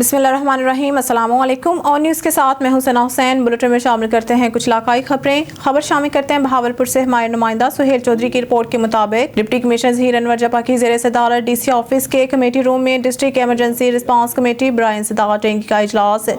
بسم اللہ الرحمن الرحیم، السلام علیکم۔ اور نیوز کے ساتھ میں ہوں ثنا حسین۔ بلٹن میں شامل کرتے ہیں کچھ علاقائی خبر شامل کرتے ہیں بہاولپور سے ہمارے نمائندہ سہیل چودھری کی رپورٹ کے مطابق ڈپٹی کمشنر ظہیر انور جپا کی زیر صدارت ڈی سی آفس کے کمیٹی روم میں ڈسٹرکٹ ایمرجنسی رسپانس کمیٹی برائے انسداد ڈینگی کا اجلاس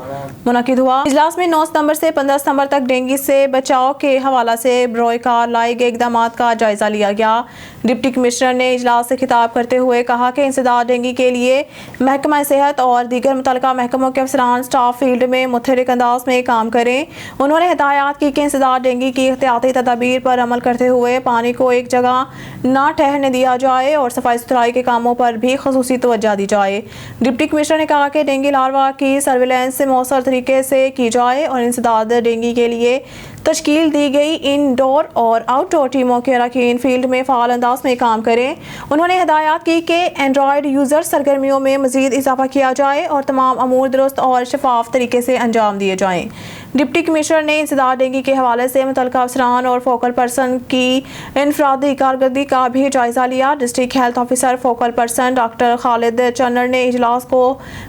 منعقد ہوا۔ اجلاس میں 9 ستمبر سے 15 ستمبر تک ڈینگی سے بچاؤ کے حوالے سے بروئے کار لائے گئے اقدامات کا جائزہ لیا گیا۔ ڈپٹی کمشنر نے اجلاس سے خطاب کرتے ہوئے کہا کہ انسداد ڈینگی کے لیے محکمہ صحت اور دیگر متعلقہ محکموں کے افسران اسٹاف فیلڈ میں متحرک انداز میں کام کریں۔ انہوں نے ہدایات کی کہ انسداد ڈینگی کی احتیاطی تدابیر پر عمل کرتے ہوئے پانی کو ایک جگہ نہ ٹھہرنے دیا جائے اور صفائی ستھرائی کے کاموں پر بھی خصوصی توجہ دی جائے۔ ڈپٹی کمشنر نے کہا کہ ڈینگی لاروا کی سرویلنس مؤثر طریقے سے کی جائے اور انسداد ڈینگی کے لیے تشکیل دی گئی انڈور اور آؤٹ ڈور ٹیموں کے اراکین فیلڈ میں فعال انداز میں کام کریں۔ انہوں نے ہدایات کی کہ اینڈرائڈ یوزر سرگرمیوں میں مزید اضافہ کیا جائے اور تمام امور درست اور شفاف طریقے سے انجام دیے جائیں۔ ڈپٹی کمشنر نے انسداد ڈینگی کے حوالے سے متعلقہ افسران اور فوکل پرسن کی انفرادی کارکردگی کا بھی جائزہ لیا۔ District health officer focal person doctor Khalid Channar نے اجلاس کو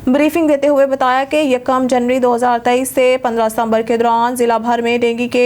بریفنگ دیتے ہوئے بتایا کہ 1 جنوری 2023 سے 15 ستمبر کے دوران ضلع بھر میں ڈینگی کے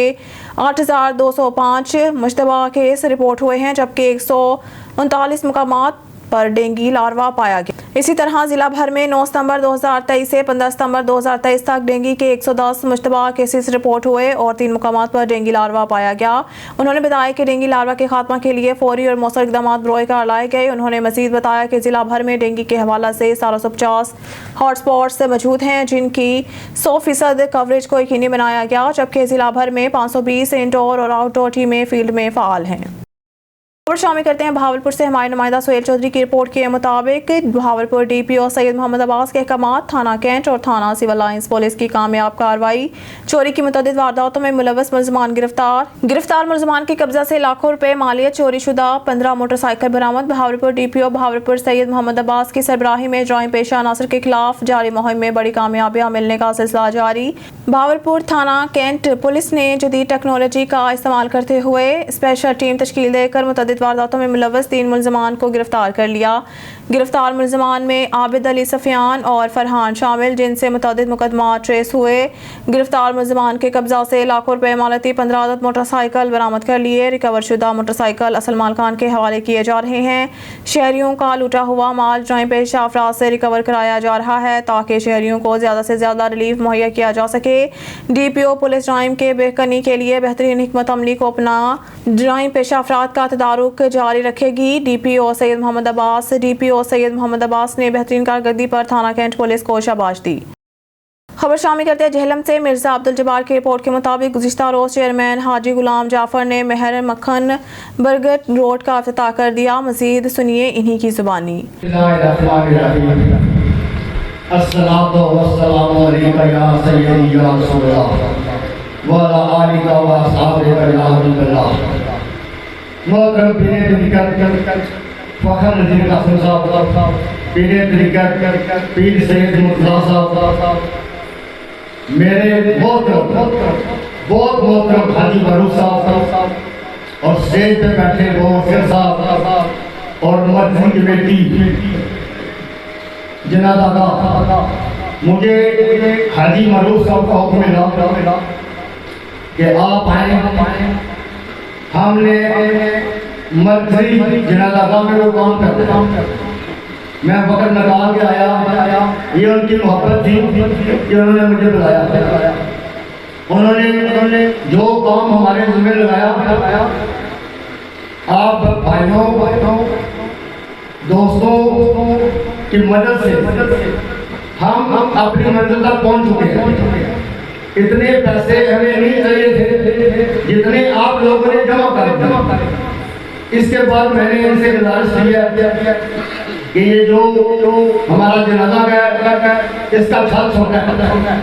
8205 مشتبہ کیس رپورٹ ہوئے ہیں، جبکہ 139 مقامات پر ڈینگی لاروا پایا گیا۔ اسی طرح ضلع بھر میں 9 ستمبر 2023 سے 15 ستمبر 2023 تک ڈینگی کے 110 مشتبہ کیسز رپورٹ ہوئے اور 3 مقامات پر ڈینگی لاروا پایا گیا۔ انہوں نے بتایا کہ ڈینگی لاروا کے خاتمہ کے لیے فوری اور مؤثر اقدامات بروئے کار لائے گئے۔ انہوں نے مزید بتایا کہ ضلع بھر میں ڈینگی کے حوالے سے 1750 ہاٹ سپاٹس موجود ہیں، جن کی 100% کوریج کو یقینی بنایا گیا، جبکہ ضلع بھر میں 520 انڈور اور آؤٹ ڈور ٹیمیں فیلڈ میں فعال ہیں۔ اور شامل کرتے ہیں بہاولپور سے ہمارے نمائندہ سہیل چودھری کی رپورٹ کے مطابق بہاولپور ڈی پی او سید محمد عباس کے احکامات، تھانہ کینٹ اور تھانہ سول لائنز پولیس کی کامیاب کارروائی، چوری کی متعدد وارداتوں میں ملوث ملزمان گرفتار ملزمان کے قبضہ سے لاکھوں روپے مالیت، چوری شدہ 15 موٹر سائیکل برآمد۔ بہاولپور ڈی پی او بہاولپور سید محمد عباس کی سربراہی میں جرائم پیشہ عناصر کے خلاف جاری مہم میں بڑی کامیابیاں ملنے کا سلسلہ جاری۔ بہاولپور تھانہ کینٹ پولیس نے جدید ٹیکنالوجی کا استعمال کرتے ہوئے اسپیشل ٹیم تشکیل دے کر متعدد وارداتوں میں ملوث 3 ملزمان کو گرفتار کر لیا۔ گرفتار ملزمان میں عابد علی سفیان اور فرحان شامل، جن سے متعدد مقدمات ٹریس ہوئے۔ گرفتار ملزمان کے قبضہ سے لاکھوں روپے مالیتی 15 عدد موٹر سائیکل برآمد کر لیے۔ ریکور شدہ موٹر سائیکل اصل مالکان کے حوالے کیے جا رہے ہیں۔ شہریوں کا لوٹا ہوا مال جرائم پیشہ افراد سے ریکور کرایا جا رہا ہے تاکہ شہریوں کو زیادہ سے زیادہ ریلیف مہیا کیا جا سکے۔ ڈی پی او پولیس جرائم کے بہتری کے لیے بہترین حکمت عملی کو اپنا جرائم پیشہ افراد کا تدارک جاری رکھے گی۔ ڈی پی او سید محمد عباس نے بہترین کارکردگی پر تھانہ کینٹ پولیس کو شاباش دی۔ خبر شامل کرتے ہیں جہلم سے مرزا عبدالجبار کی رپورٹ کے مطابق گزشتہ روز چیئرمین حاجی غلام جعفر نے مہر مکھن برگٹ روڈ کا افتتاح کر دیا۔ مزید سنیے انہی کی زبانی۔ السلام علیکم یا سیدی یا رسول اللہ وعلی آلہ و اصحابہ یا حبیب اللہ۔ محترم پیرِ طریقت فخر نذیر قاسم صاحب، پیرِ طریقت پیر سید مرتضیٰ صاحب، میرے بہت محترم حاجی معروف صاحب اور اسٹیج پہ بیٹھے وہ صاحب اور مرکزی کمیٹی جناب آقا، مجھے حاجی معروف صاحب کا حکم ملا کہ آپ آئیں۔ ہم نے مرکزی جناب آقا میں وہ کام کرتے، میں وقت نکال کے آیا، یہ ان کی محبت تھی کہ انہوں نے مجھے بلایا۔ انہوں نے جو کام ہمارے ذمہ لگایا، آپ بھائیوں دوستوں کی مدد سے ہم اپنی منزل تک پہنچ چکے ہیں۔ اتنے پیسے ہمیں نہیں چاہیے تھے جتنے آپ لوگوں نے جمع کر۔ اس کے بعد میں نے ان سے گزارش کیا کہ یہ جو ہمارا جنازہ ہے اس کا چھت چھوٹا ہے،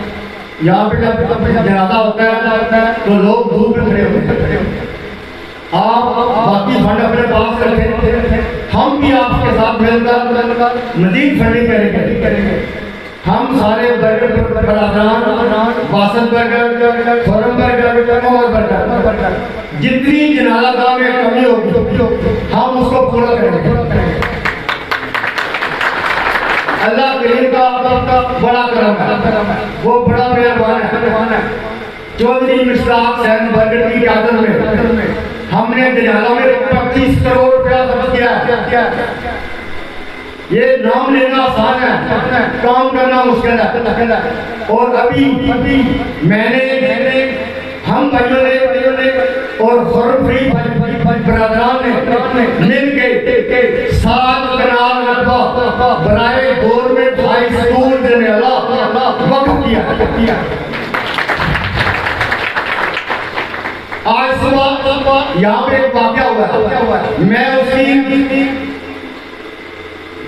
یہاں پہ جب جنازہ ہوتا ہے تو لوگ دھوپ میں کھڑے ہوتے ہیں، آپ باقی فنڈ اپنے پاس رکھیں، ہم بھی آپ کے ساتھ مل کر مزید فنڈنگ کریں گے۔ ہم سارے برادران باسط برگر، خورم برگر، عمر برگر، جتنی جنازہ گاہ میں کمی ہوگی ہم اس کو پورا کریں گے۔ اللہ کریم کا بڑا کرم ہے, وہ بڑا مہربان ہے. چودھری مشتاق حسین برگٹ کی قیادت میں ہم نے دریالہ میں 25 کروڑ روپیہ خرچ کیا ہے. یہ نام لینا آسان ہے, کام کرنا مشکل ہے. اور ابھی میں نے ہم بھائیوں نے اور خرم فری برادران نے مل کے 7 کنال رقبہ برائے گورنمنٹ ہائی سکول دریالہ وقف کیا. آج صبح یہاں پہ ایک واقعہ ہوا ہے, میں اس کی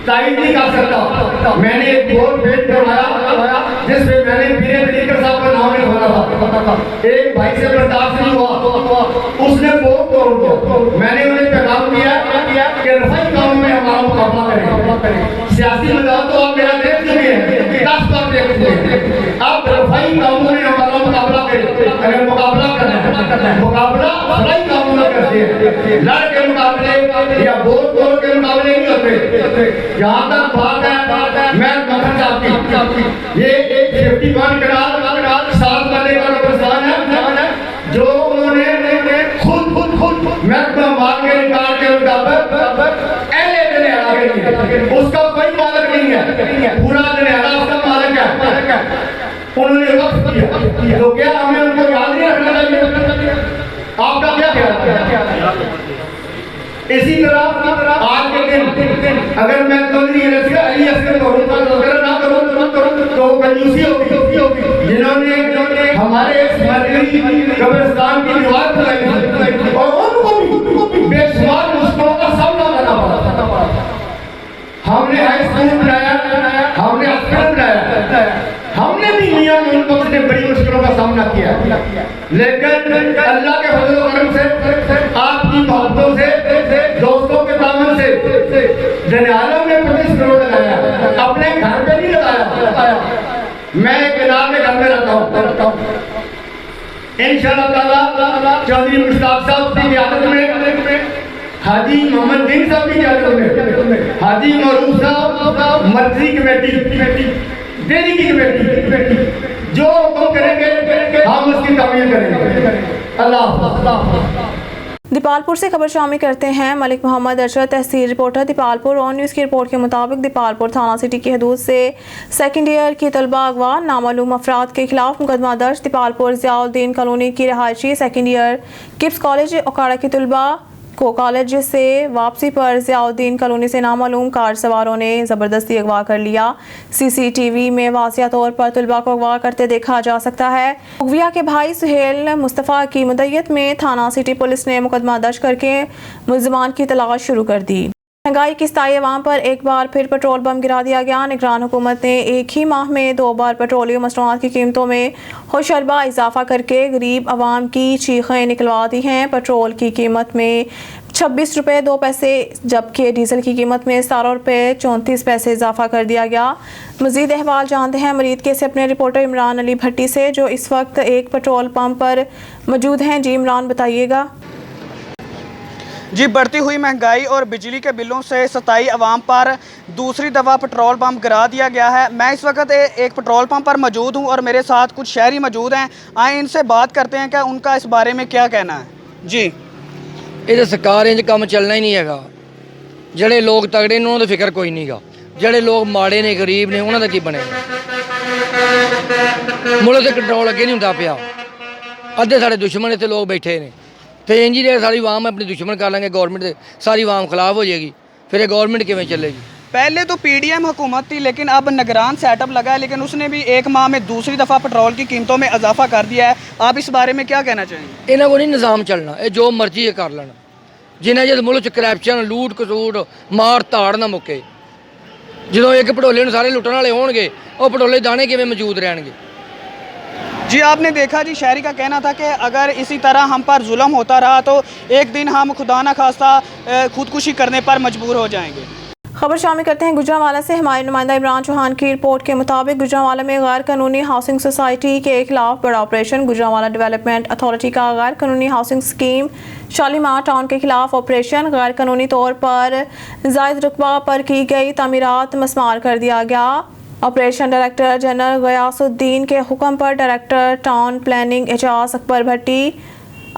تائید نہیں کر سکتا. میں نے ایک بورڈ پیش کروایا جس میں نے پیر علیکر صاحب کا نام لکھوانا تھا. ایک بھائی سے برداشت نہیں ہوا, اس نے بورڈ توڑ دیا. میں نے انہیں پیغام دیا کہ رفائی کاموں میں ہمارا مقابلہ کریں. سیاسی میدان تو آپ میرا دیکھ چکے ہیں, 10 بار دیکھ چکے ہیں. اب رفائی کاموں میں ہمارا مقابلہ کریں. اگر مقابلہ کرنا ہے, مقابلہ رفائی کاموں میں کرتے ہیں, لڑ کے مقابلے یا بورڈ توڑ کے مقابلے نہیں ہوتے. جہاں تک بات ہے میں مکھن صاحب کی, یہ ایک 51 کنال 7 بندے کا قبرستان ہے جو انہوں نے خود محکمہ مال کے ریکارڈ کے مطابق اہل دریالہ کے لیے, اس کا کوئی مالک نہیں ہے, پورا دریالہ اس کا مالک ہے. انہوں نے وقف کیا. تو کیا ہمیں ان کو یاد نہیں رکھنا چاہیے؟ آپ کا کیا خیال ہے؟ اسی طرح آج کے دن اگر میں چودھری علی اصغر محمود کا تذکرہ نہ کروں تو کنجوسی ہوگی. جنہوں نے ہمارے اس مرکزی قبرستان کی دیوار بنائی اور ان کو بھی بے شمار مشکلوں کا سامنا کرنا پڑا. ہم نے ہائی اسکول بنایا, ہم نے ہاسپٹل بنایا, ہم نے بھی میاں ان کو سے بڑی مشکلوں کا سامنا کیا. لیکن اللہ کے فضل و کرم سے, آپ کی محبتوں سے, دوستوں کے تعاون سے دریالہ میں 25 کروڑ لگایا. اپنے گھر پہ نہیں لگایا. میں ایک کنال میں گھر میں رہتا ہوں. انشاءاللہ تعالیٰ چودھری مشتاق صاحب کی قیادت میں, حاجی محمد دین صاحب کی قیادت میں, حاجی معروف صاحب مرکزی کمیٹی ڈیری کی کمیٹی جو حکم کریں گے ہم اس کی تعمیل کریں گے. اللہ حافظ. دیپالپور سے خبر شامل کرتے ہیں. ملک محمد ارشد تحصیل رپورٹر دیپالپور. آن نیوز کی رپورٹ کے مطابق دیپالپور تھانہ سٹی کی حدود سے سیکنڈ ایئر کی طلبہ اغوا, نامعلوم افراد کے خلاف مقدمہ درج. دیپالپور ضیاء الدین کالونی کی رہائشی second year KIPS college Okara کی طلبہ کو کالج سے واپسی پر ضیاء الدین کالونی سے نامعلوم کار سواروں نے زبردستی اغوا کر لیا. سی سی ٹی وی میں واضح طور پر طلبہ کو اغوا کرتے دیکھا جا سکتا ہے. اغویہ کے بھائی سہیل مصطفیٰ کی مدعیت میں تھانہ سٹی پولیس نے مقدمہ درج کر کے ملزمان کی تلاش شروع کر دی. مہنگائی کی ستائی عوام پر ایک بار پھر پیٹرول بم گرا دیا گیا. نگران حکومت نے ایک ہی ماہ میں 2 بار پیٹرولیم مصنوعات کی قیمتوں میں ہوشربا اضافہ کر کے غریب عوام کی چیخیں نکلوا دی ہیں. پیٹرول کی قیمت میں 26 روپے 2 پیسے جبکہ ڈیزل کی قیمت میں 17 روپے 34 پیسے اضافہ کر دیا گیا. مزید احوال جانتے ہیں مرید کے سے اپنے رپورٹر عمران علی بھٹی سے جو اس وقت ایک پیٹرول پمپ پر موجود ہیں. جی عمران بتائیے گا. جی بڑھتی ہوئی مہنگائی اور بجلی کے بلوں سے ستائی عوام پر دوسری دفعہ پیٹرول پمپ گرا دیا گیا ہے. میں اس وقت ایک پیٹرول پمپ پر موجود ہوں اور میرے ساتھ کچھ شہری موجود ہیں. آئیں ان سے بات کرتے ہیں کہ ان کا اس بارے میں کیا کہنا ہے. جی یہ سرکار انج کام چلنا ہی نہیں ہے. جڑے لوگ تگڑے نے انہوں نے فکر کوئی نہیں گا, جڑے لوگ ماڑے نے غریب نے انہوں کا کی بنے گا. ملک سے کنٹرول اگے نہیں ہوتا پیا. ادھے سارے دشمن اتنے لوگ بیٹھے نے تو انج ہی ساری عوام اپنے دشمن کر لیں گے گورنمنٹ سے, ساری عوام خلاف ہو جائے گی. پھر یہ گورنمنٹ کیویں چلے گی. پہلے تو پی ڈی ایم حکومت تھی لیکن اب نگران سیٹ اپ لگا ہے, لیکن اس نے بھی ایک ماہ میں دوسری دفعہ پیٹرول کی قیمتوں میں اضافہ کر دیا ہے. آپ اس بارے میں کیا کہنا چاہیں گے؟ یہاں کو نہیں نظام چلنا, یہ جو مرضی یہ کر لینا. جنہیں جب ملک کرپشن لوٹ کسوٹ مار تاڑ نہ مکے, جدو ایک پٹولے سارے لٹن والے ہون گے وہ پٹولے دانے کیویں موجود رہن گے. جی آپ نے دیکھا جی شہری کا کہنا تھا کہ اگر اسی طرح ہم پر ظلم ہوتا رہا تو ایک دن ہم خدا نہ خواستہ خودکشی کرنے پر مجبور ہو جائیں گے. खबर शामिल करते हैं गुजरांवाला से। हमारे नुमाइंदा इमरान चौहान की रिपोर्ट के मुताबिक गुजरांवाला में गैर कानूनी हाउसिंग सोसाइटी के खिलाफ बड़ा ऑपरेशन। गुजरांवाला डेवलपमेंट अथॉरिटी का गैर कानूनी हाउसिंग स्कीम शालीमार टाउन के खिलाफ ऑपरेशन। गैर कानूनी तौर पर जायद रुकबा पर की गई तामीरात मस्मार कर दिया गया। ऑपरेशन डायरेक्टर जनरल गयासुद्दीन के हुक्म पर director town planning Ejaz Akbar Bhatti,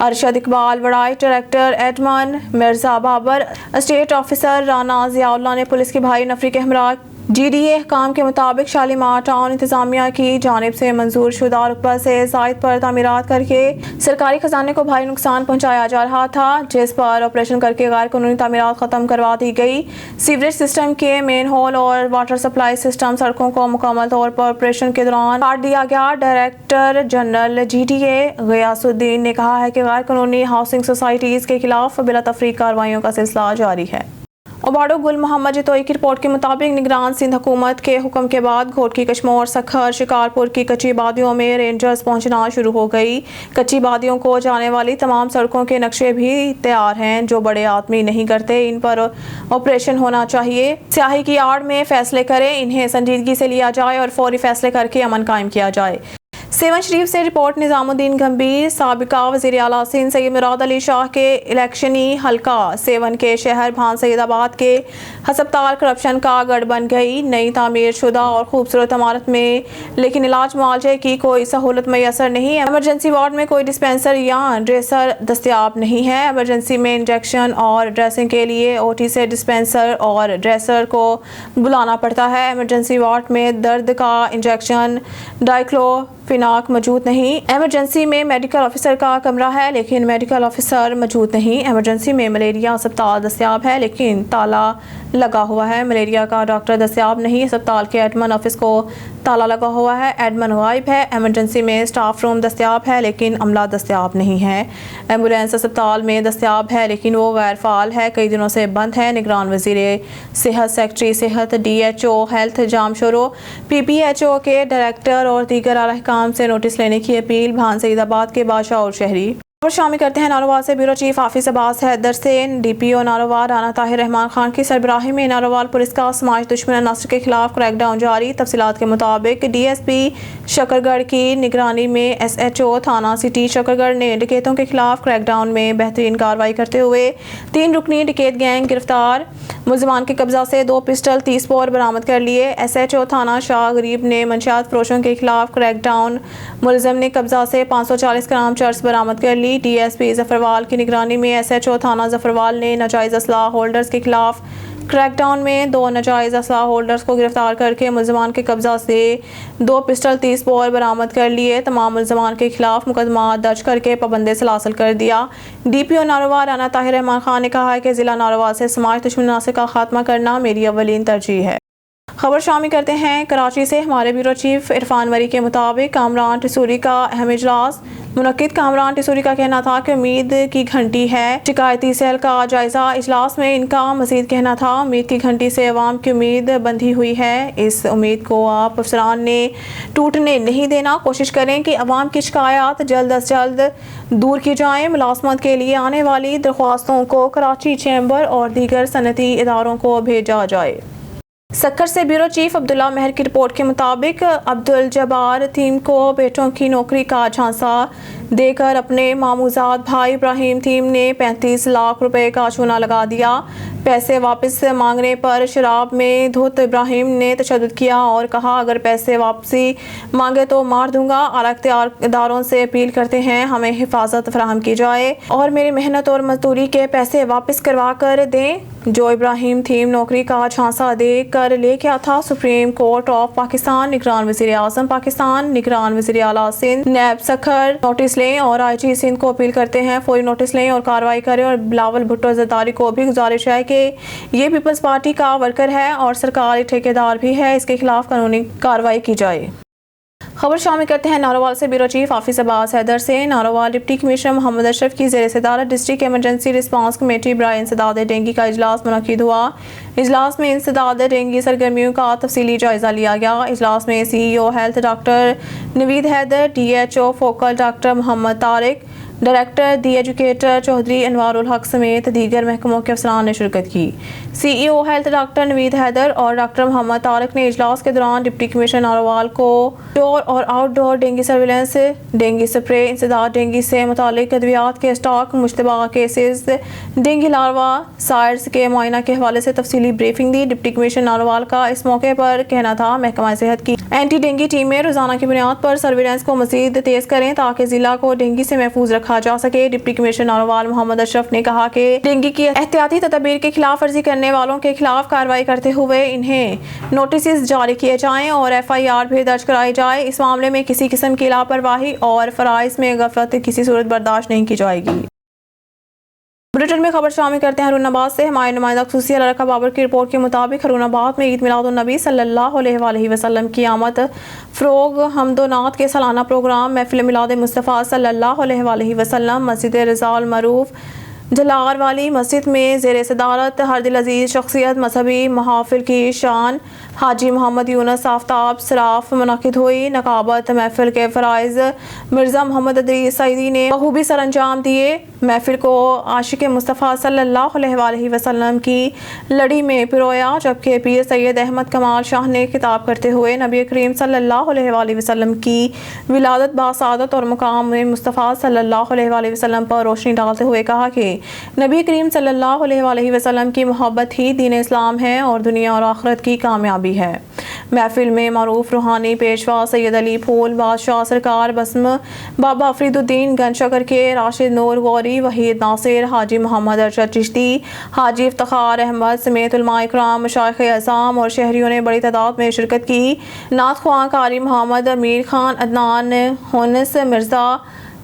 Arshad Iqbal वड़ाई, director admin Mirza Babar, state officer Rana Ziaullah ने पुलिस की भारी नफरी के हमरा GDA काम के मुताबिक शालीमार टाउन इंतजामिया की जानिब से मंजूर शुदा रुकबा से जायद पर तामीरात करके सरकारी खजाने को भारी नुकसान पहुंचाया जा रहा था, जिस पर ऑपरेशन करके गैर कानूनी तामीरात ख़त्म करवा दी गई। सीवरेज सिस्टम के मेन होल और वाटर सप्लाई सिस्टम सड़कों को मुकम्मल तौर पर ऑपरेशन के दौरान काट दिया गया। डायरेक्टर जनरल GDA गयासुद्दीन ने कहा है कि गैर कानूनी हाउसिंग सोसाइटीज़ के खिलाफ बिला तफरीक कार्रवाइयों का सिलसिला जारी है। ओबाडो गुल मोहम्मद जतोई की रिपोर्ट के मुताबिक निगरान सिंध हुकूमत के हुक्म के बाद घोटकी, कश्मोर, सखर, शिकारपुर की कच्ची बादियों में रेंजर्स पहुंचना शुरू हो गई। कच्ची बादियों को जाने वाली तमाम सड़कों के नक्शे भी तैयार हैं, जो बड़े आदमी नहीं करते। इन पर ऑपरेशन होना चाहिए। स्याही की आड़ में फैसले करें, इन्हें संजीदगी से लिया जाए और फौरी फैसले करके अमन कायम किया जाए। सेवन शरीफ से रिपोर्ट निजामुद्दीन गंभीर। साबिका वज़ीर आला सिंध सैयद मुराद अली शाह के इलेक्शनी हल्का सेवन के शहर भान सैयदाबाद के हस्पताल करप्शन का गढ़ बन गई। नई तामीर शुदा और खूबसूरत इमारत में लेकिन इलाज मुआवजे की कोई सहूलत मैसर नहीं है। एमरजेंसी वार्ड में कोई डिस्पेंसर या ड्रेसर दस्तियाब नहीं है। एमरजेंसी में इंजेक्शन और ड्रेसिंग के लिए OT से डिस्पेंसर और ड्रेसर को बुलाना पड़ता है। एमरजेंसी वार्ड में दर्द का इंजेक्शन डाइक्लोफिनाक मौजूद नहीं। एमरजेंसी में मेडिकल ऑफिसर का कमरा है, लेकिन मेडिकल ऑफिसर मौजूद नहीं। एमरजेंसी में मलेरिया अस्पताल दस्तियाब है, लेकिन ताला लगा हुआ है। मलेरिया का डॉक्टर दस्तियाब नहीं। अस्पताल के एडमन ऑफिस को ताला लगा हुआ है, एडमन गायब है। एमरजेंसी में स्टाफ रूम दस्तियाब है, लेकिन अमला दस्तियाब नहीं है। एम्बुलेंस अस्पताल में दस्तियाब है, लेकिन वो गैर फाल है, कई दिनों से बंद है। निगरान वज़ीर सेहत, सेक्रेटरी सेहत, DHO हेल्थ जामशोरो, PPHO के डायरेक्टर और दीगर अहकाम से नोटिस लेने की अपील। भान सईदाबाद के बादशाह और शहरी। और शामिल करते हैं नारोवाल से। ब्यूरो चीफ हाफिज अब्बास हैदर से DPO नारोवाल राना ताहिर रहमान खान की सरबराही में नारोवाल पुलिस का समाज दुश्मन अनासर के खिलाफ क्रैकडाउन जारी। तफसीलात के मुताबिक DSP शकरगढ़ की निगरानी में SHO थाना सिटी शकरगढ़ ने डकैतों के खिलाफ क्रैकडाउन में बेहतरीन कार्रवाई करते हुए 3 रुकनी डकैत गैंग गिरफ्तार। मुलजमान के कब्जा से 2 पिस्टल 30 बोर बरामद कर लिए। SHO थाना शाह गरीब ने मंशियात फरोशों के खिलाफ क्रैकडाउन। मुलजम ने कब्जा से 540 ग्राम चर्स बरामद कर ली। DSP जफरवाल की निगरानी में SHO थाना जफरवाल ने नाजायज़ असलाह होल्डर्स के खिलाफ क्रैकडाउन में 2 नाजायज़ असलाह होल्डर्स को गिरफ्तार करके मुलजमान के कब्जा से 2 पिस्टल 30 बोर बरामद कर लिए। तमाम मुलजमान के खिलाफ मुकदमा दर्ज करके पाबंदी सलासल कर दिया। DPO नारोवाल राना ताहिर रहमान खान ने कहा है कि ज़िला नारोवाल से समाज दुश्मन अनासर का खात्मा करना मेरी अव्वलीन तरजीह है। खबर शामिल करते हैं कराची से। हमारे ब्यूरो चीफ इरफान मरी के मुताबिक कामरान टिसूरी का अहम इजलास मुनक्किद। कामरान टिसूरी का कहना था कि उम्मीद की घंटी है। शिकायती सेल का जायजा इजलास में इनका मजीद कहना था, उम्मीद की घंटी से अवाम की उम्मीद बंधी हुई है। इस उम्मीद को आप अफसरान ने टूटने नहीं देना। कोशिश करें कि अवाम की शिकायत जल्द अज जल्द दूर की जाएँ। मुलाजमत के लिए आने वाली दरख्वास्तों को कराची चैम्बर और दीगर सनती इदारों को भेजा जाए। सक्कर से ब्यूरो चीफ अब्दुल्ला महर की रिपोर्ट के मुताबिक अब्दुल जब्बार थीम को बेटों की नौकरी का झांसा देकर अपने मामूजाद भाई इब्राहिम थीम ने 35 लाख रुपए का चूना लगा दिया। पैसे वापस मांगने पर शराब में धुत इब्राहिम ने तशद्दुद किया और कहा, अगर पैसे वापसी मांगे तो मार दूंगा। आला इख्तियार इदारों से अपील करते हैं हमें हिफाजत फराहम की जाए और मेरी मेहनत और मजदूरी के पैसे वापस करवा कर दें। जो इब्राहिम थीम नौकरी का झांसा दे कर ले गया था। सुप्रीम कोर्ट ऑफ पाकिस्तान, निगरान वज़ीर आज़म पाकिस्तान, निगरान वज़ीर आला सिंध, नैब सखर नोटिस लें और IG सिंध को अपील करते हैं फौरी नोटिस लें और कार्रवाई करें। और बिलावल भुट्टो ज़रदारी को भी गुजारिश है कि ये पीपल्स पार्टी का वर्कर है और सरकारी ठेकेदार भी है, इसके खिलाफ कानूनी कार्रवाई की जाए। खबर शामिल करते हैं नारोवाल से। ब्यूरो चीफ हाफिज अब्बास हैदर से। नारोवाल डिप्टी कमिश्नर मोहम्मद अशरफ की ज़ेर सदारत डिस्ट्रिक्ट एमरजेंसी रिस्पांस कमेटी बराए इंसदाद डेंगू का इजलास मुनक्किद हुआ। इजलास में इंसदाद डेंगू सरगर्मियों का तफसीली जायजा लिया गया। इजलास में CEO health doctor Naveed Haider, DHO focal doctor Muhammad Tariq, director the educator Chaudhry Anwarul Haq समेत दीगर महकमों के अफसरान ने शिरकत की। CEO health doctor Naveed Haider और डॉक्टर मोहम्मद तारक ने इजलास के दौरान डिप्टी कमिश्नर नारोवाल को इंडोर और outdoor dengue surveillance, dengue spray, इंसदाद डेंगू से मुतालिक अद्वियात के स्टॉक, मुश्तबा केसेस, डेंगू लार्वा साइट्स के मुआयना के हवाले से तफसीली ब्रीफिंग दी। डिप्टी कमिश्नर नारोवाल का इस मौके पर कहना था, महकमा सेहत की एंटी डेंगू टीमें रोजाना की बुनियाद पर सर्विलेंस को मजीद तेज करें ताकि जिला को डेंगू से महफूज रखा जा सके। डिप्टी कमिश्नर नारोवाल मोहम्मद अशरफ ने कहा कि डेंगू की एहतियाती तदबीर के खिलाफ वर्जी करने वालों के खिलाफ कार्रवाई करते हुए इन्हें नोटिस जारी किए जाएं और FIR भी दर्ज कराई जाए। इस मामले में किसी किस्म की लापरवाही और फराइज में गफलत किसी सूरत बर्दाश्त नहीं की जाएगी। बुलेटिन में खबर शामिल करते हैं हरूनाबाद से। हमारे नुमाइंदा खुसूसी अलरका बाबर की रिपोर्ट के मुताबिक हरूनाबाद में ईद मिलादुन्नबी सल्लल्लाहु अलैहि वसल्लम की आमद फ़रोग हमदोनात के सालाना प्रोग्राम महफिल मिलाद मुस्तफ़ा सल्लल्लाहु अलैहि वसल्लम मस्जिद रज़ाउल मरूफ जलार वाली मस्जिद में ज़ेर सदारत हर दिल अजीज़ शख्सियत मजहबी महाफिल की शान हाजी मोहम्मद यूनुस आफ्ताब सराफ मुनक़िद हुई। नकाबत महफिल के फ़राइज़ मिर्ज़ा मोहम्मद अदरीस सईदी ने बखूबी सर अंजाम दिए। महफिल को आशिक मुस्तफ़ा सल्लल्लाहु अलैहि वसल्लम की लड़ी में पिरोया, जबकि पीर सैयद अहमद कमाल शाह ने खिताब करते हुए नबी करीम सल्लल्लाहु अलैहि वसल्लम की विलादत बासादत और मुकाम में मुस्तफ़ा सल्लल्लाहु अलैहि वसल्लम पर रोशनी डालते हुए कहा कि नबी करीम सल्लल्लाहु अलैहि वसल्लम की मोहब्बत ही दीन इस्लाम है और दुनिया और आखिरत की कामयाबी है। महफिल में मारूफ रूहानी पेशवा सैयद अली फूल बादशाह सरकार बस्म बाबा अफरीदुद्दीन गंजशकर के राशिद नूर गौरी वहीद नासिर हाजी मोहम्मद अरशद चिश्ती हाजी इफ्तिखार अहमद समेत उलमा इकराम मशाइख अज़ाम और शहरियों ने बड़ी तादाद में शिरकत की। नात ख्वां कारी मोहम्मद अमीर खान अदनान हुनस मिर्ज़ा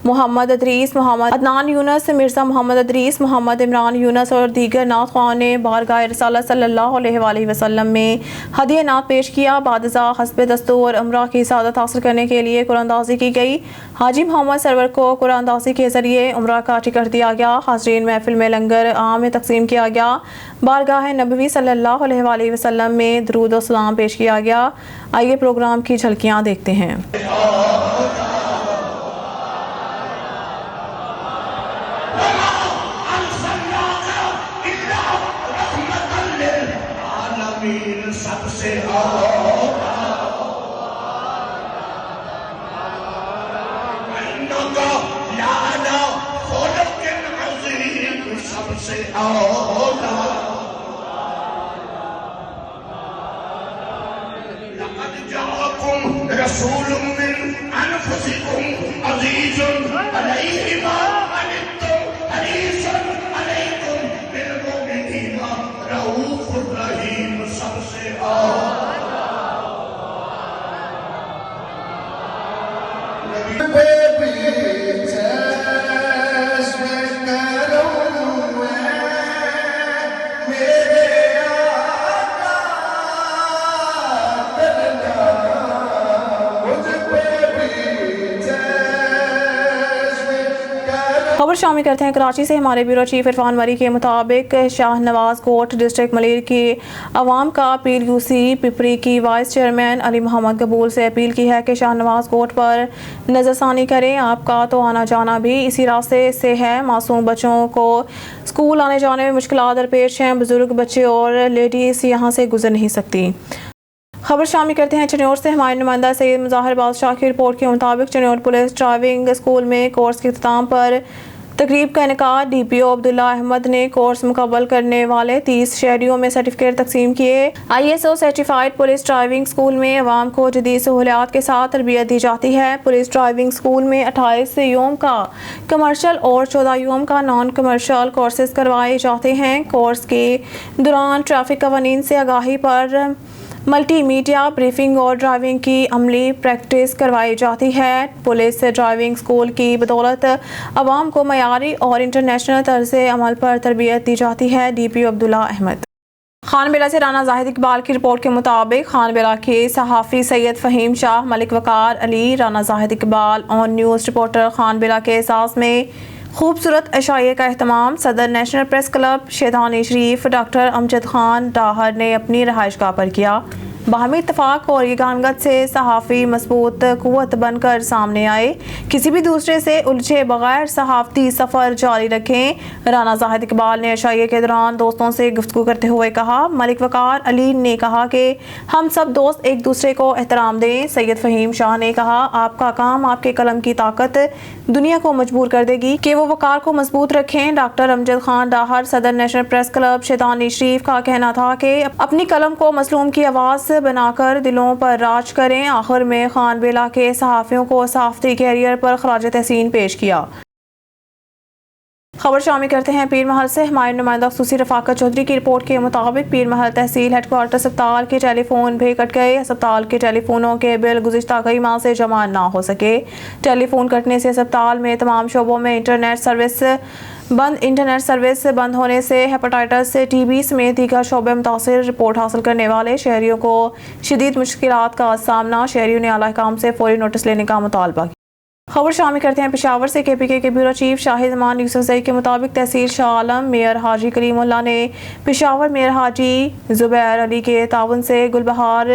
मोहम्मद अदरीस मोहम्मद अदनान यूनुस मिर्ज़ा मोहम्मद अदरीस मोहम्मद इमरान यूनुस और दीगर नात ख्वां ने बारगाह रसूलुल्लाह सल्लल्लाहु अलैहि वसल्लम में हदिया नात पेश किया। बादज़ा हस्ब दस्तूर उम्रा की सादत हासिल करने के लिए कुरानदाज़ी की गई। हाजी मोहम्मद सरवर को कुरानदाज़ी के ज़रिए उम्रा का टिकट दिया गया। हाज़रीन महफिल में लंगर आम में तकसीम किया गया। बारगाह नबवी सल्लल्लाहु अलैहि वसल्लम में दरूद और सलाम पेश किया गया। आइए प्रोग्राम की झलकियाँ देखते हैं। सबसे रसूल मिन अनफुसिकुम अज़ीज़ुन अलैहि मा अनित्तुम हरीसुन अलैकुम बिल मुमिनीना रऊफुर रहीम। सबसे खबर शामिल करते हैं कराची से। हमारे ब्यूरो चीफ इरफान मरी के मुताबिक शाहनवाज कोट डिस्ट्रिक्ट मलिर की अवाम का PUC पिपरी की वाइस चेयरमैन अली मोहम्मद कबूल से अपील की है कि शाहनवाज कोट पर नज़रसानी करें। आपका तो आना जाना भी इसी रास्ते से है। मासूम बच्चों को स्कूल आने जाने में मुश्किलात दरपेश हैं। बुजुर्ग बच्चे और लेडीज़ यहाँ से गुजर नहीं सकती। खबर शामिल करते हैं चन्योर से। हमारे नुमाइंदा सैयद मुज़ाहिर बादशाह की रिपोर्ट के मुताबिक चन्योर पुलिस ड्राइविंग स्कूल में कोर्स के इख्तिताम पर तकरीब का इनेकाद। DPO अब्दुल्ला अहमद ने कोर्स मुकम्मल करने वाले 30 शहरियों में सर्टिफिकेट तकसीम किए। ISO certified police driving school में अवाम को जदीद सहूलियात के साथ तरबियत दी जाती है। पुलिस ड्राइविंग स्कूल में 28 यूम का कमर्शियल और 14 यूम का नॉन कमर्शियल कोर्सेज करवाए जाते हैं। कोर्स के दौरान ट्रैफिक कवानीन से आगाही पर मल्टी मीडिया ब्रीफिंग और ड्राइविंग की अमली प्रैक्टिस करवाई जाती है। पुलिस ड्राइविंग स्कूल की बदौलत अवाम को मयारी और इंटरनेशनल तर्ज अमल पर तरबियत दी जाती है। DPO अब्दुल्ला अहमद। खानबेला से राना जाहिद इकबाल की रिपोर्ट के मुताबिक खानबेला के सहाफ़ी Syed Fahim Shah, Malik Waqar Ali, Rana Zahid Iqbal on news reporter Khanbela के एहसास में खूबसूरत अशाइये का अहतमाम। सदर national press club Shedani Sharif doctor Amjad Khan Dahar ने अपनी रहाइशगाह पर किया। बाहमी इत्तेफाक और यगानगत से सहाफ़ी मजबूत कुव्वत बनकर सामने आए, किसी भी दूसरे से उलझे बगैर सहाफ़ती सफ़र जारी रखें। राना ज़ाहिद इकबाल ने अशाइये के दौरान दोस्तों से गुफ्तगू करते हुए कहा। मलिक वकार अली ने कहा कि हम सब दोस्त एक दूसरे को एहतराम दें। सैयद फ़हीम शाह ने कहा, आपका काम, आपके कलम की ताकत दुनिया को मजबूर कर देगी कि वो वकार को मजबूत रखें। डॉक्टर अमजद खान डाहर, सदर नेशनल प्रेस क्लब शैतानी शरीफ का कहना था कि अपनी कलम को मसलूम की आवाज़ बनाकर दिलों पर राज करें। आखिर में खान बेला के सहाफ़ियों को सहाफ़ती कैरियर पर खराज तहसीन पेश किया। खबर शामिल करते हैं पीर महल से। हमारे नुमाइंदा खुसूसी रफाकत चौधरी की रिपोर्ट के मुताबिक पीर महल तहसील हेडक्वार्टर अस्पताल के टेलीफोन भी कट गए। अस्पताल के टेलीफोनों के बिल गुज़िश्ता कई माह से जमा ना हो सके। टेलीफोन कटने से अस्पताल में तमाम शोबों में इंटरनेट सर्विस बंद होने से हेपेटाइटिस से टीबी समेत दीगर शोबे मुतासिर। रिपोर्ट हासिल करने वाले शहरियों को शदीद मुश्किलात का सामना। शहरियों ने आला हुकाम से फौरी नोटिस लेने का मुतालबा किया। खबर शामिल करते हैं पेशावर से। KPK के ब्यूरो चीफ शाहिद अमान यूसुफजई के मुताबिक तहसील शाह आलम मेयर हाजी कलीमुल्लाह ने पेशावर मेयर हाजी जुबैर अली के ताउन से गुलबहार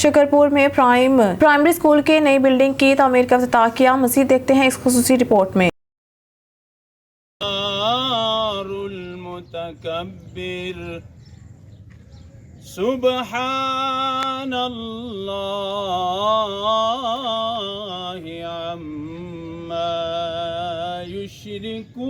शकरपुर में प्राइमरी स्कूल के नई बिल्डिंग की तामीर का इफ्तिताह किया। मज़ीद देखते हैं इस खुसूसी रिपोर्ट में। सुबहान अल्लाह अम्मा युश्रिकून।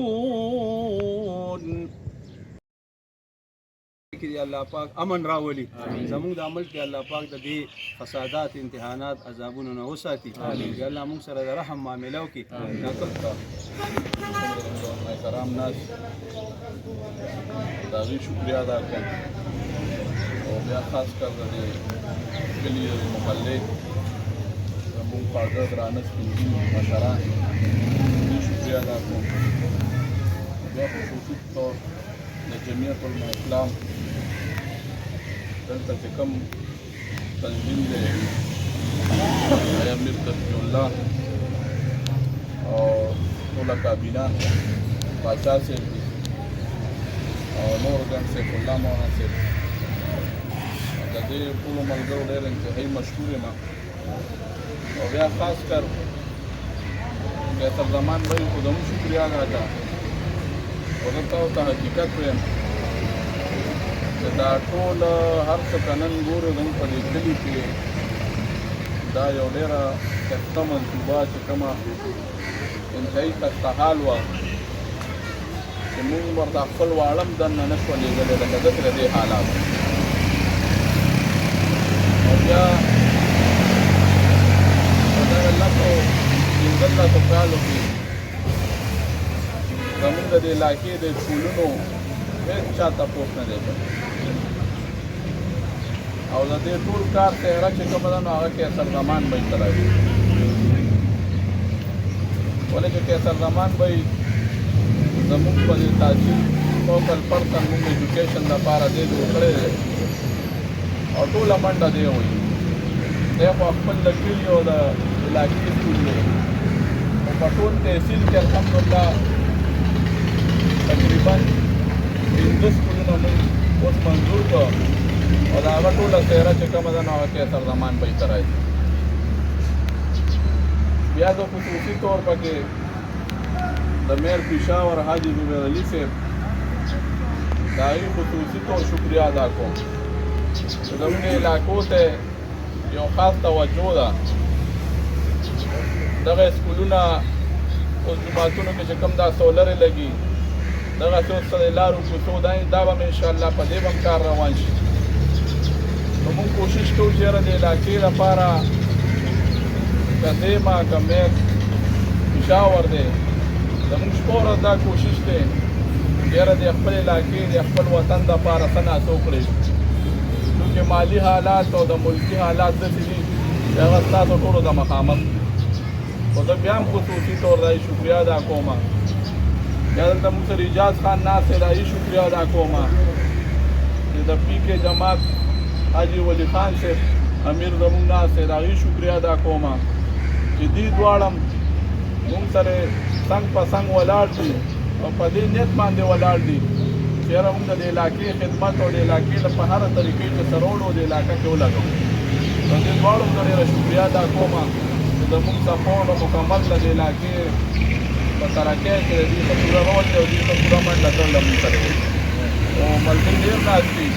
कि अल्लाह पाक अमन रावली زموږ د عمل کې الله پاک د دې فسادات امتحانات عذابونو نه وساتي چې الله موږ سره د رحم معامله وکړي ناکل کا کرام ناس دا غي شکریا ادا کوم او بیا خاص کر د کلی محله زموږ حاضر رانس کې مشران دې شکریا ادا کوم بیا خصوصي طور د جمعیت الاسلام دلته چې کوم تنظیم دی امیر تقی الله او ټوله کابینه باچا صاحب دي او نور ګڼ سیف الله مولانا صاحب د دې ټولو ملګرو ډېر انتهایي مشکور یم او بیا خاص کر تر زمان بھائی خو زموږ شکریا ادا کړه او دلته ورته حقیقت ویم چې دا ټول هر څه که نن ګورو زموږ په دې کلي کې دا یو ډېره ښایسته منصوبه چې کومه انتهایي خسته حال وه چې مونږ ورته خپل واړه هم دننه نه شوه لېږلی لکه داسې د دې حالات او بیا په دغه لسو پنځلسو کالو کې زموږ د دې علاقې د سکولونو هېڅ چا تپوس نه دی کړی او د دې ټول کار څهره چې کومه ده نو هغه قیصر زمان بهی ته راځي ولې چې قیصر زمان بهی زموږ په دې تحصیل فوکل پرسن موږ ایجوکیشن لپاره دی جوړ کړی دی او ټوله منډه دی وایي دی خو خپل د کلي او د علاقې سکول دی او په ټول تحصیل کې الحمدلله تقریبا 15 سکولونه موږ اوس منظور کړو او د هغه ټوله څهره چې کومه ده نو هغه قیصر زمان بهی ته راځي بیا د خصوصي طور پکې د میر پېښور حاجي زبیر علي صاحب د هغې خصوصي طور شکریا ادا کوم چې زموږ علاقو ته یو خاص توجه ده دغه سکولونه اوس جوماتونو کې چې کوم دا سولرې لګي دغه څه اوس د لارو کوڅو دا به م انشاءالله په دې به هم کار روان شي نو مونږ کوشش کوو چې یاره د علاقې لپاره که زیمه که میک پېښور دی زموږ شپه ورځ دا کوشش دی چې یاره د خپل علاقې د خپل وطن دپاره څه ناڅه وکړئ چونکې مالي حالات او د ملکي حالات داسې دي چې هغه ستاسو ټولو ته مخامخ خو زه بیا هم خصوصي طور د شکریا ادا کوم بیا دلته موږ سره اجاز خان ناست دی د شکریا ادا کوم چې د PK جماعت حاجي ولی خان صاحب امیر زموږ ناست دی د هغې شکریا ادا کوم چې دوی دواړه موږ سره څنګ په څنګ ولاړ دي او په دې نیت باندې ولاړ دي چې یاره موږ د دې علاقې خدمت او د علاقې په هره طریقې چې سره وړو د علاقه کې ولګوو د دې دواړو نه ډېره شکریا ادا کوم چې زموږ سپورټ مکمل د دې علاقې په ترقۍ کې د دې ښه پوره رول دی او دې ښه پوره منډه کړل مونږ سره او ملګري ډېر ناست دي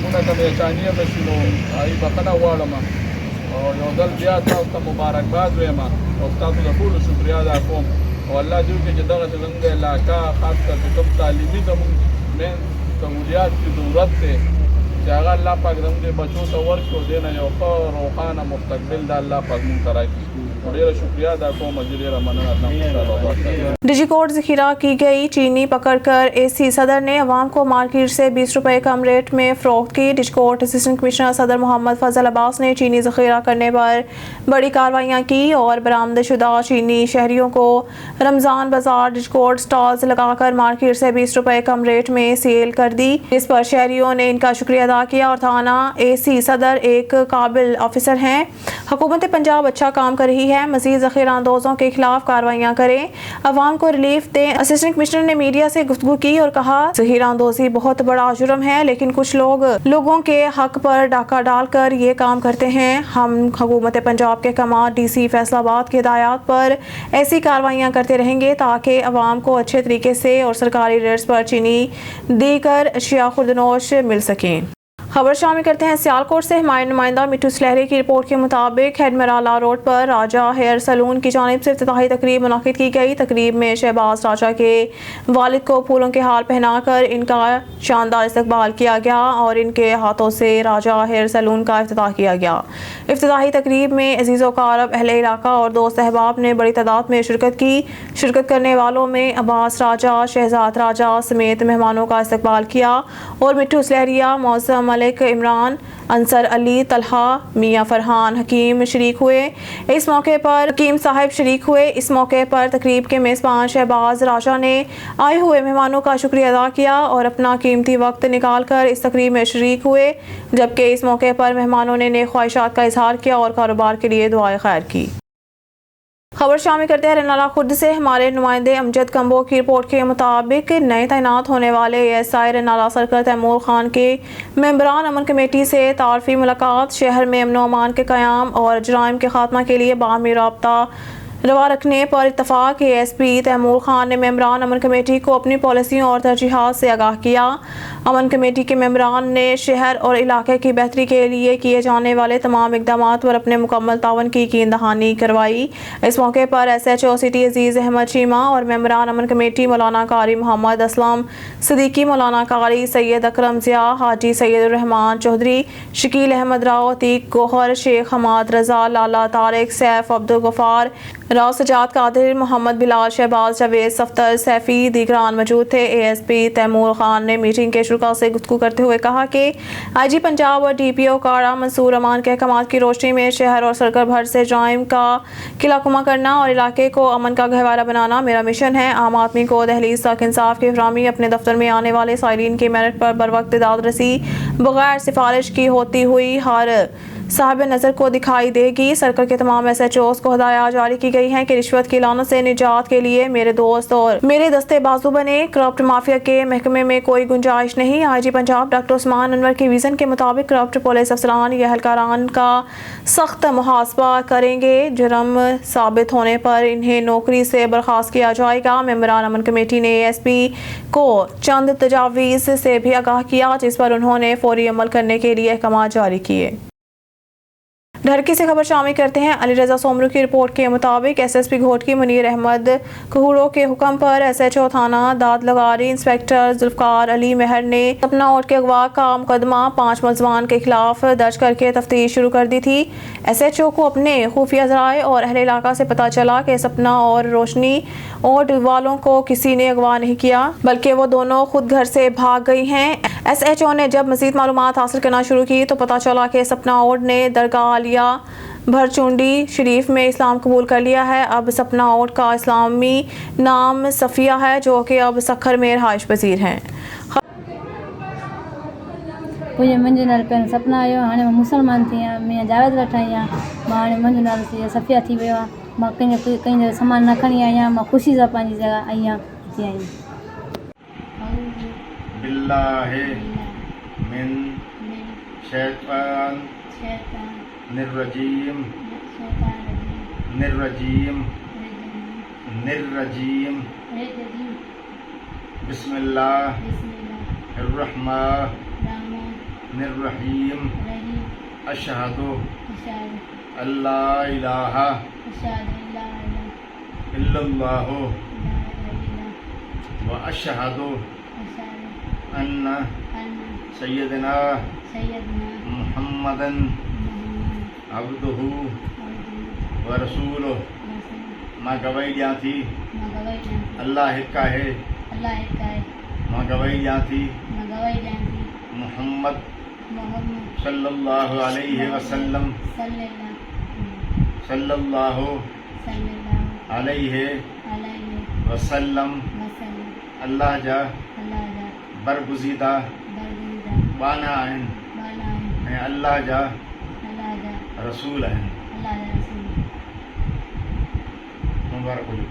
مونږ ته به چاني هم شي نو هغوی بخښنه غواړم او یو ځل بیا تاسو ته مبارکباد وایم او ستاسو د ټولو شکریا ادا کوم او الله دې وکړي چې دغسې زموږ د علاقه خاص کر چې کوم تعلیمي زموږ مین سهولیات کې ضرورت دی چې هغه الله پاک زموږ دې بچو ته ورکړي او دې نه یو ښه روښانه مستقبل د الله پاک مونږ ته راکړي ډېره شکریہ ادا کوم ډېره مننه ڈیجی کوڈ ذخیرہ کی گئی چینی پکڑ کر اے سی صدر نے عوام کو مارکیٹ سے 20 روپے کم ریٹ میں فروخت کی۔ ڈیجی کوڈ اسسٹنٹ کمشنر صدر محمد فضل عباس نے چینی ذخیرہ کرنے پر بڑی کارروائیاں کی اور برآمد شدہ چینی شہریوں کو رمضان بازار ڈیجی کوڈ سٹالز لگا کر مارکیٹ سے 20 روپے کم ریٹ میں سیل کر دی، جس پر شہریوں نے ان کا شکریہ ادا کیا اور تھانہ اے سی صدر ایک قابل آفیسر ہیں۔ حکومت پنجاب اچھا کام کر رہی ہے، مزید ذخیرہ اندوزوں کے خلاف کارروائیاں کریں، عوام کو ریلیف دیں۔ اسسٹنٹ کمشنر نے میڈیا سے گفتگو کی اور کہا ذخیرہ اندوزی بہت بڑا جرم ہے، لیکن کچھ لوگ لوگوں کے حق پر ڈاکہ ڈال کر یہ کام کرتے ہیں۔ ہم حکومت پنجاب کے کمانڈ ڈی سی فیصل آباد کی ہدایات پر ایسی کارروائیاں کرتے رہیں گے تاکہ عوام کو اچھے طریقے سے اور سرکاری ریٹس پر چینی دیگر اشیاء خوردنوش مل سکیں۔ خبر شامل کرتے ہیں سیالکوٹ سے۔ ہمایوں نمائندہ مٹھو سلیری کی رپورٹ کے مطابق ہیڈ مرالا روڈ پر راجہ ہیئر سیلون کی جانب سے افتتاحی تقریب منعقد کی گئی۔ تقریب میں شہباز راجہ کے والد کو پھولوں کے ہار پہنا کر ان کا شاندار استقبال کیا گیا اور ان کے ہاتھوں سے راجہ ہیئر سیلون کا افتتاح کیا گیا۔ افتتاحی تقریب میں عزیز و اقارب، اہل علاقہ اور دوست احباب نے بڑی تعداد میں شرکت کی۔ شرکت کرنے والوں میں عباس راجہ، شہزاد راجہ سمیت مہمانوں کا استقبال کیا اور مٹھو سلیریہ، معظم ملک، عمران، انصر علی، طلحہ، میاں فرحان، حکیم شریک ہوئے۔ اس موقع پر حکیم صاحب شریک ہوئے۔ اس موقع پر تقریب کے میزبان شہباز راجہ نے آئے ہوئے مہمانوں کا شکریہ ادا کیا اور اپنا قیمتی وقت نکال کر اس تقریب میں شریک ہوئے، جبکہ اس موقع پر مہمانوں نے نیک خواہشات کا اظہار کیا اور کاروبار کے لیے دعائے خیر کی۔ خبر شامل کرتے ہیں رنالہ خرد سے۔ ہمارے نمائندے امجد کمبو کی رپورٹ کے مطابق نئے تعینات ہونے والے ASI رنالہ سرکل تیمور خان کے ممبران امن کمیٹی سے تعارفی ملاقات۔ شہر میں امن و امان کے قیام اور جرائم کے خاتمہ کے لیے باہمی رابطہ روا رکھنے پر اتفاق۔ ASP تیمور خان نے ممبران امن کمیٹی کو اپنی پالیسیوں اور ترجیحات سے آگاہ کیا۔ امن کمیٹی کے ممبران نے شہر اور علاقے کی بہتری کے لیے کیے جانے والے تمام اقدامات پر اپنے مکمل تعاون کی یقین دہانی کروائی۔ اس موقع پر SHO سٹی عزیز احمد چیمہ اور ممبران امن کمیٹی مولانا قاری محمد اسلم صدیقی، مولانا قاری سید اکرم ضیاء، حاجی سید الرحمان چودھری، شکیل احمد راؤ، عتیق گوہر، شیخ حماد رضا، لالا طارق، سیف عبدالغفار، راؤ سجاد قادر، محمد بلال، شہباز، جاوید، صفدر، سیفی دیگران موجود تھے۔ ASP تیمور خان نے میٹنگ کے شرکاء سے گفتگو کرتے ہوئے کہا کہ IG پنجاب اور DPO کاڑا منصور امان کے احکامات کی روشنی میں شہر اور سرکل بھر سے جرائم کا قلعہ کما کرنا اور علاقے کو امن کا گہوارہ بنانا میرا مشن ہے۔ عام آدمی کو دہلیز تک انصاف کی فراہمی، اپنے دفتر میں آنے والے سائلین کی میرٹ پر بروقت داد رسی بغیر سفارش کی ہوتی ہوئی ہر صاحب نظر کو دکھائی دے گی۔ سرکل کے تمام SHOs کو ہدایات جاری کی گئی ہیں کہ رشوت کی لعنت سے نجات کے لیے میرے دوست اور میرے دستے بازو بنے۔ کرپٹ مافیا کے محکمے میں کوئی گنجائش نہیں۔ IG پنجاب ڈاکٹر عثمان انور کی ویژن کے مطابق کرپٹ پولیس افسران یا اہلکاران کا سخت محاسبہ کریں گے۔ جرم ثابت ہونے پر انہیں نوکری سے برخاست کیا جائے گا۔ ممبران امن کمیٹی نے ASP کو چند تجاویز سے بھی آگاہ کیا جس پر انہوں نے فوری عمل کرنے کے لیے احکامات جاری کیے۔ ڈھرکی سے خبر شامل کرتے ہیں۔ علی رضا سومرو کی رپورٹ کے مطابق SSP گھوٹکی منیر احمد کہورو کے حکم پر SHO تھانہ داد لگاری انسپیکٹر ذوالفقار علی مہر نے سپنا اوٹ کے اغوا کا مقدمہ 5 ملزمان کے خلاف درج کر کے تفتیش شروع کر دی تھی۔ SHO کو اپنے خفیہ ذرائع اور اہل علاقہ سے پتہ چلا کہ سپنا اور روشنی اوٹ والوں کو کسی نے اغوا نہیں کیا بلکہ وہ دونوں خود گھر سے بھاگ گئی ہیں۔ SHO نے جب مزید معلومات حاصل کرنا شروع کی تو پتہ چلا کہ سپنا اوٹ نے درگاہ عالیہ بھرچونڈی شریف میں اسلام قبول کر لیا ہے۔ اب سپنا اوٹ کا اسلامی نام صفیہ ہے جو کہ اب سکھر میں رہائش پذیر ہیں۔ मुंहिंजे मुंहिंजे नाले पहिरियों सपना आयो, हाणे मां मुसलमान थी आहियां, मुंहिंजा जावेद वटि आई आहियां, मां हाणे मुंहिंजो नालो सफ़िया थी वियो आहे। मां कंहिंजो सामान न खणी आई आहियां, मां ख़ुशी सां पंहिंजी जॻह आई आहियां हिते आई बिल्लाहि मिन शैतान निर्रजीम शैतान निर्रजीम रजीम निर्रजीम रजीम बिस्मिल्लाह बिस्मिल्लाह अर्रहमान रहमान निर्रहीम रहीम अशहदु अशहदु अल्ला इलाहा अशहदु ला इलाहा इल्लल्लाहु इल्लल्लाह व अशहदु अशहदु अन्न अन्न सय्यदना सैयदना मुहम्मदन मुहम्मद अब्दुहु अब्दुहु व रसूलुहु रसूलुहु मां गवाही ॾियां थी मगवई अल्लाह हिकु आहे अल्लाह हिकु आहे मां गवाही ॾियां थी मगवई ॾियां थी मुहम्मद मोहम्मद सल्लल्लाहु अलैहि वसल्लम सल्लल्लाहु अलैहि वसल्लम अल्लाह जा बरगुज़ीदा बाना आहिनि ऐं अल्लाह जा रसूल आहिनि। मुबारक हुजे।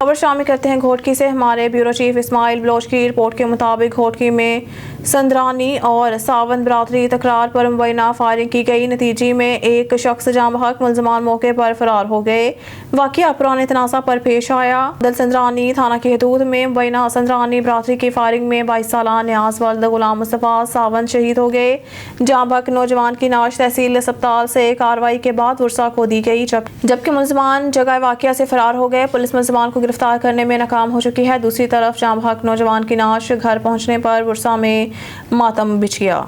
खबर शामिल करते हैं घोटकी से। हमारे ब्यूरो चीफ इस्माइल बलोच की रिपोर्ट के मुताबिक घोटकी में संदरानी और सावन बरादरी तकरार पर मुबैना फायरिंग की गई। नतीजे में एक शख्स जाँ बहक मुलजमान मौके पर फरार हो गए। वाक़या पुराने तनाज़ा पर पेश आया। दल संदरानी थाना की हदूद में मुबैना संदरानी बरादरी की फायरिंग में 22 साला न्याज वल्द गुलाम मुस्तफ़ा सावन शहीद हो गए। जाँ बहक नौजवान की नाश तहसील अस्पताल से कार्रवाई के बाद वर्सा को दी गई, जबकि मुलजमान जगह वाक़या से फरार हो गए। पुलिस मुलजमान को गिरफ्तार करने में नाकाम हो चुकी है। दूसरी तरफ जाँ बहक नौजवान की नाश घर पहुंचने पर वर्सा में मातम बिछ गया।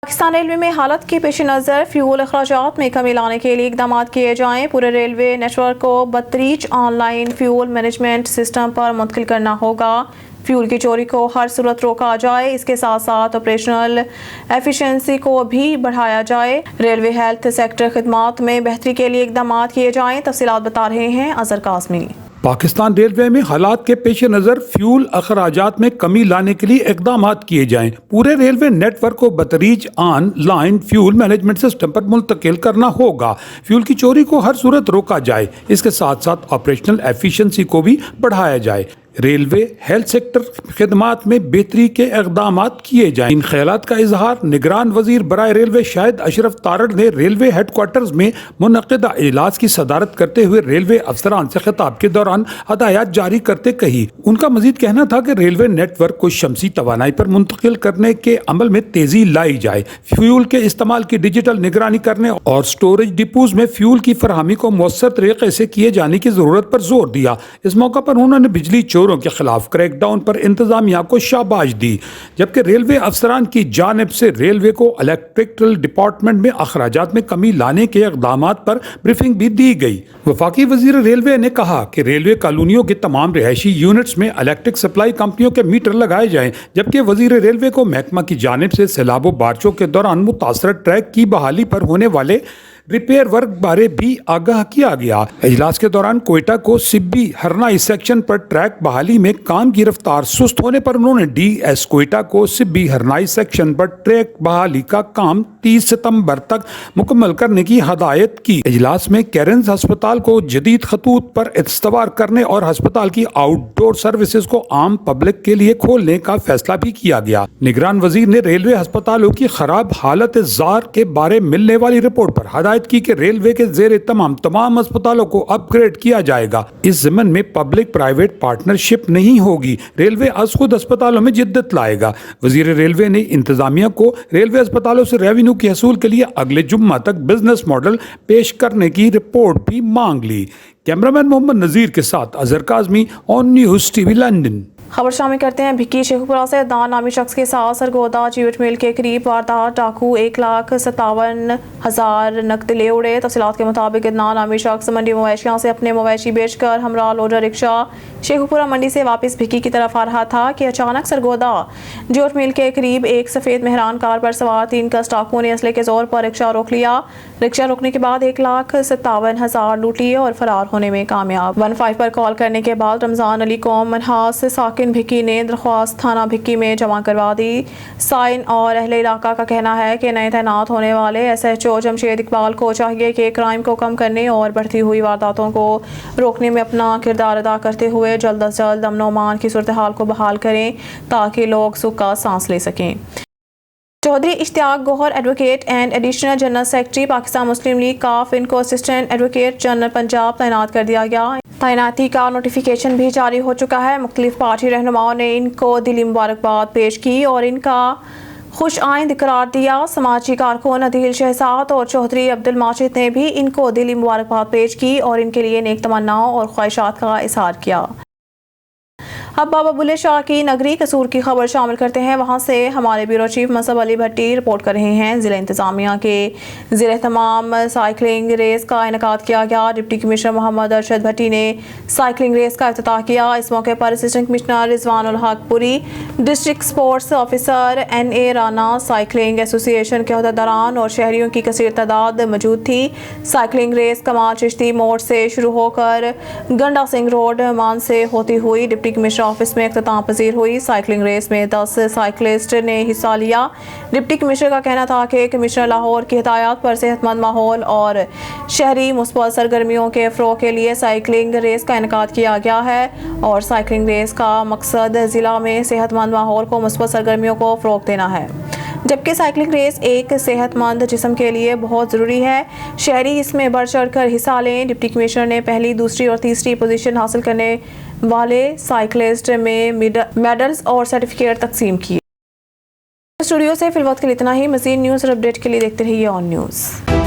पाकिस्तान रेलवे में हालत के पेश नज़र फ्यूल अखराजात में कमी लाने के लिए इकदाम किए जाएं। पूरे रेलवे नेटवर्क को बतरीज ऑनलाइन फ्यूल मैनेजमेंट सिस्टम पर मुंतकिल करना होगा। फ्यूल की चोरी को हर सूरत रोका जाए। इसके साथ साथ ऑपरेशनल एफिशिएंसी को भी बढ़ाया जाए। रेलवे हेल्थ सेक्टर खिदमात में बेहतरी के लिए इकदाम किए जाएं। तफसीलात बता रहे हैं अजहर कासमी। पाकिस्तान रेलवे में हालात के पेश नज़र फ्यूल अखराजात में कमी लाने के लिए इकदाम किए जाएं। पूरे रेलवे नेटवर्क को बतरीज online fuel management system पर मुंतकिल करना होगा। फ्यूल की चोरी को हर सूरत रोका जाए। इसके साथ साथ ऑपरेशनल एफिशिएंसी को भी बढ़ाया जाए। रेलवे हेल्थ सेक्टर खिदमात में बेहतरी के इकदाम किए जाएं। इन ख्यालात का इजहार निगरान वजीर बराए रेलवे शाहिद अशरफ तारड़ ने रेलवे हेडक्वार्टर्स में मुनक़िदा इजलास की सदारत करते हुए रेलवे अफसरान से खिताब के दौरान हदायत जारी करते कही। उनका मजीद कहना था कि रेलवे नेटवर्क को शमसी तवानाई पर मुंतकिल करने के अमल में तेजी लाई जाए। फ्यूल के इस्तेमाल की डिजिटल निगरानी करने और स्टोरेज डिपोज में फ्यूल की फरहमी को मौसर तरीके से किए जाने की जरूरत पर जोर दिया। इस मौका पर उन्होंने बिजली चोरों के खिलाफ क्रैकडाउन पर इंतजामिया को शाबाश दी, जबकि रेलवे अफसरान की जानिब से रेलवे को इलेक्ट्रिकल डिपार्टमेंट में अखराजात में कमी लाने के इक़दाम पर ब्रीफिंग भी दी गई। वफाकी वजीर रेलवे ने कहा कि रेलवे कॉलोनियों के तमाम रिहायशी यूनिट्स में इलेक्ट्रिक सप्लाई कंपनियों के मीटर लगाए जाएं, जबकि वजीर रेलवे को महकमा की जानिब से सैलाब व बारिशों के दौरान मुतासर ट्रैक की बहाली पर होने वाले रिपेयर वर्क बारे भी आगाह किया गया। इजलास के दौरान कोयटा को सिब्बी हरनाई सेक्शन पर ट्रैक बहाली में काम की रफ्तार सुस्त होने पर उन्होंने DS कोयटा को सिब्बी हरनाई सेक्शन पर ट्रैक बहाली का काम 30 सितंबर तक मुकम्मल करने की हदायत की। इजलास में कैरेंस अस्पताल को जदीद खतूत पर इस्तवार करने और अस्पताल की आउटडोर सर्विसेज को आम पब्लिक के लिए खोलने का फैसला भी किया गया। निगरान वजीर ने रेलवे अस्पतालों की खराब हालत जार के बारे मिलने वाली रिपोर्ट पर हदायत की कि रेलवे के जेर तमाम अस्पतालों को अपग्रेड किया जाएगा। इस ज़मन में पब्लिक प्राइवेट पार्टनरशिप नहीं होगी। रेलवे आज खुद अस्पतालों में जिद्दत लाएगा। वजीर रेलवे ने इंतजामिया को रेलवे अस्पतालों से रेवेन्यू के हसूल के लिए अगले जुम्मा तक बिजनेस मॉडल पेश करने की रिपोर्ट भी मांग ली। कैमरामैन मोहम्मद नज़ीर के साथ Azhar Kazmi, on news TV London. खबर शामिल करते हैं भिक्की शेखुपुरा से। दान नामी शख्स के साथ सरगोदा चीवट मिल के करीब वारदात। डाकू 1,57,000 नकद ले उड़े। तफसीलात के मुताबिक दान नामी शख्स मंडी मवेशियों से अपने मवेशी बेचकर हमरा लोडर रिक्शा शेखुपुरा मंडी से वापस भिक्की की तरफ आ रहा था कि अचानक सरगोदा चीवट मिल के करीब एक सफ़ेद मेहरान कार पर सवार 3 कस डाकुओं ने असले के जोर पर रिक्शा रोक लिया। रिक्शा रोकने के बाद 1,57,000 लूट लिए और फरार होने में कामयाब। 15 पर कॉल करने के बाद रमजान अली कौम मनहास से साकिन भिक्की ने दरख्वास्त थाना भिक्की में जमा करवा दी। साइन और अहले इलाका का कहना है कि नए तैनात होने वाले SHO जमशेद इकबाल को चाहिए कि क्राइम को कम करने और बढ़ती हुई वारदातों को रोकने में अपना किरदार अदा करते हुए जल्द अज जल्द अमन व अमान की सूरत हाल को बहाल करें ताकि लोग सुख का सांस ले सकें। Chaudhry Ishtiaq Gohar advocate and additional general secretary Pakistan Muslim League काफ इनको असिस्टेंट एडवोकेट जनरल पंजाब तैनात कर दिया गया। तैनाती का नोटिफिकेशन भी जारी हो चुका है। मुख्तलिफ पार्टी रहनुमाओं ने इनको दिली मुबारकबाद पेश की और इनका खुश आइंद करार दिया। समाजी कारकुन अदील शहजाद और चौधरी अब्दुल माजिद ने भी इनको दिली मुबारकबाद पेश की और इनके लिए नेक तमन्नाओं और ख्वाहिशात का इजहार किया। अब बाबा बुल्ले शाह की नगरी कसूर की खबर शामिल करते हैं। वहां से हमारे ब्यूरो चीफ मसब अली भट्टी रिपोर्ट कर रहे हैं। ज़िला इंतज़ामिया के ज़िले तमाम साइकिलिंग रेस का इनेकाद किया गया। डिप्टी कमिश्नर मोहम्मद अरशद भट्टी ने साइकिलिंग रेस का इफ्तिताह किया। इस मौके पर असिस्टेंट कमिश्नर रिजवानुल हक Puri, district sports officer NA Rana, cycling association के अहदेदारान और शहरियों की कसीर तादाद मौजूद थी। साइकिलिंग रेस कमाल चिश्ती मोड़ से शुरू होकर गंडा सिंह रोड मान से होती हुई डिप्टी कमिश्नर ऑफिस में इख्तिताम पजीर हुई। साइकिलिंग रेस में 10 साइकिलिस्ट ने हिस्सा लिया। डिप्टी कमिश्नर का कहना था कि कमिश्नर लाहौर की हिदायत पर सेहतमंद माहौल और शहरी मुस्बत सरगर्मियों के फ़रोग़ के लिए साइकिलिंग रेस का इनेकाद किया गया है और साइकिलिंग रेस का मकसद ज़िला में सेहतमंद माहौल को मुस्बत सरगर्मियों को फ़रोग़ देना है, जबकि साइकिलिंग रेस एक सेहतमंद जिस्म के लिए बहुत ज़रूरी है। शहरी इसमें बढ़ चढ़ कर हिस्सा लें। डिप्टी कमिश्नर ने पहली, दूसरी और तीसरी पोजीशन हासिल करने वाले साइकिलिस्ट में मेडल्स और सर्टिफिकेट तकसीम किए। स्टूडियो से फिलहाल के लिए इतना ही। मज़ीद न्यूज़ और अपडेट के लिए देखते रहिए ऑन न्यूज़।